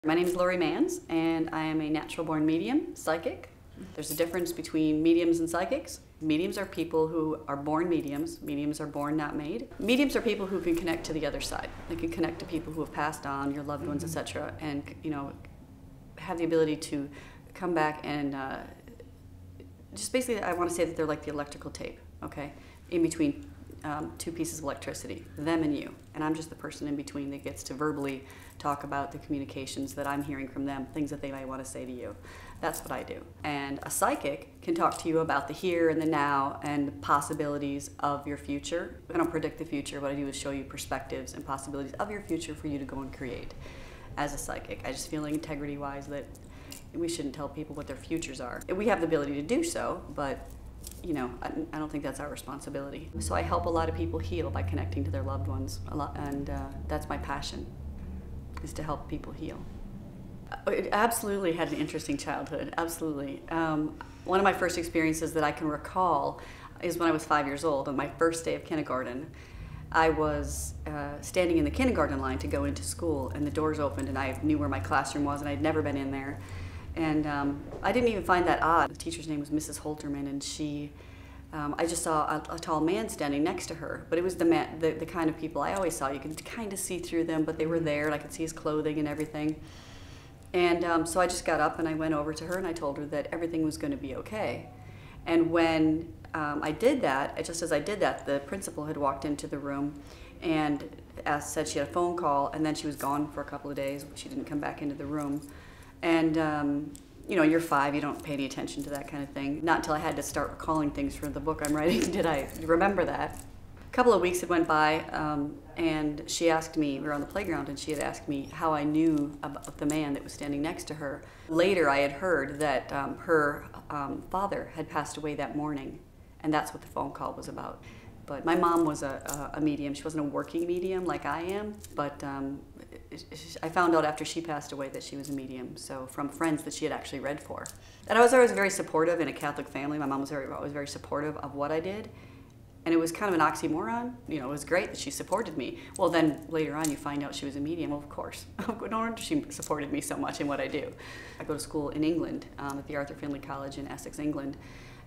My name is Lori Manns, and I am a natural-born medium, psychic. There's a difference between mediums and psychics. Mediums are people who are born mediums. Mediums are born, not made. Mediums are people who can connect to the other side. They can connect to people who have passed on, your loved ones, etc., and have the ability to come back and just basically, I want to say that they're like the electrical tape, okay, in between two pieces of electricity, them and you. And I'm just the person in between that gets to verbally talk about the communications that I'm hearing from them, things that they might want to say to you. That's what I do. And a psychic can talk to you about the here and the now and possibilities of your future. I don't predict the future. What I do is show you perspectives and possibilities of your future for you to go and create. As a psychic, I just feel like integrity-wise that we shouldn't tell people what their futures are. We have the ability to do so, but I don't think that's our responsibility. So I help a lot of people heal by connecting to their loved ones a lot, and that's my passion, is to help people heal. It absolutely had an interesting childhood, absolutely. One of my first experiences that I can recall is when I was 5 years old, on my first day of kindergarten. I was standing in the kindergarten line to go into school, and the doors opened, and I knew where my classroom was, and I'd never been in there. And I didn't even find that odd. The teacher's name was Mrs. Holterman, and she, I just saw a tall man standing next to her, but it was the kind of people I always saw. You could kind of see through them, but they were there, and I could see his clothing and everything. And so I just got up and I went over to her and I told her that everything was going to be okay. And when I did that, just as I did that, the principal had walked into the room and said she had a phone call, and then she was gone for a couple of days. She didn't come back into the room. And you're 5, you don't pay any attention to that kind of thing. Not until I had to start recalling things from the book I'm writing did I remember that. A couple of weeks had went by, and she asked me, we were on the playground, and she had asked me how I knew about the man that was standing next to her. Later I had heard that her father had passed away that morning, and that's what the phone call was about. But my mom was a medium. She wasn't a working medium like I am, but I found out after she passed away that she was a medium, so from friends that she had actually read for. And I was always very supportive in a Catholic family. My mom was always very supportive of what I did. And it was kind of an oxymoron. It was great that she supported me. Well, then later on you find out she was a medium. Well, of course. No wonder she supported me so much in what I do. I go to school in England, at the Arthur Findlay College in Essex, England.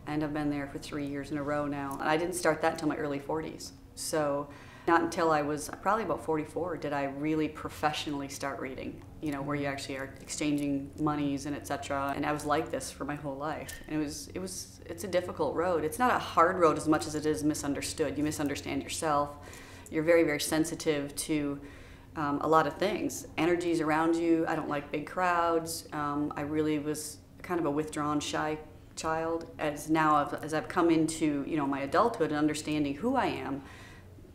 And I've been there for 3 years in a row now. And I didn't start that until my early 40s. So not until I was probably about 44 did I really professionally start reading, where you actually are exchanging monies and etc. And I was like this for my whole life. And it's a difficult road. It's not a hard road as much as it is misunderstood. You misunderstand yourself. You're very, very sensitive to a lot of things. Energies around you. I don't like big crowds. I really was kind of a withdrawn, shy child. As I've come into my adulthood and understanding who I am,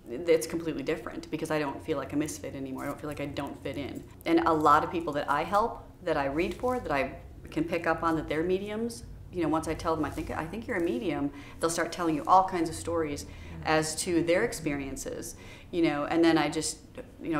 it's completely different because I don't feel like a misfit anymore. I don't feel like I don't fit in. And a lot of people that I help, that I read for, that I can pick up on that they're mediums, once I tell them I think you're a medium, they'll start telling you all kinds of stories as to their experiences, and then I just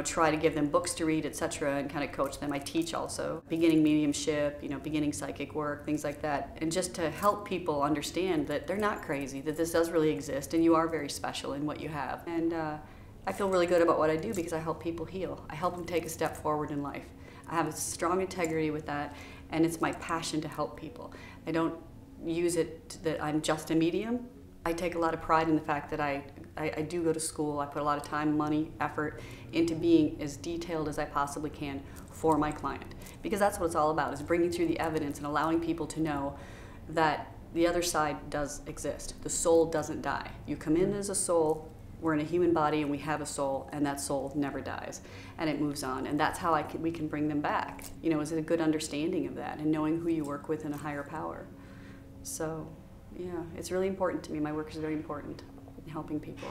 try to give them books to read, etc., and kind of coach them. I teach also beginning mediumship, beginning psychic work, things like that, and just to help people understand that they're not crazy, that this does really exist, and you are very special in what you have. And I feel really good about what I do because I help people heal. I help them take a step forward in life. I have a strong integrity with that, and it's my passion to help people. I don't use it that I'm just a medium. I take a lot of pride in the fact that I do go to school. I put a lot of time, money, effort into being as detailed as I possibly can for my client. Because that's what it's all about, is bringing through the evidence and allowing people to know that the other side does exist. The soul doesn't die. You come in as a soul, we're in a human body and we have a soul, and that soul never dies and it moves on. And that's how we can bring them back. Is it a good understanding of that and knowing who you work with in a higher power. So, yeah, it's really important to me. My work is very important in helping people.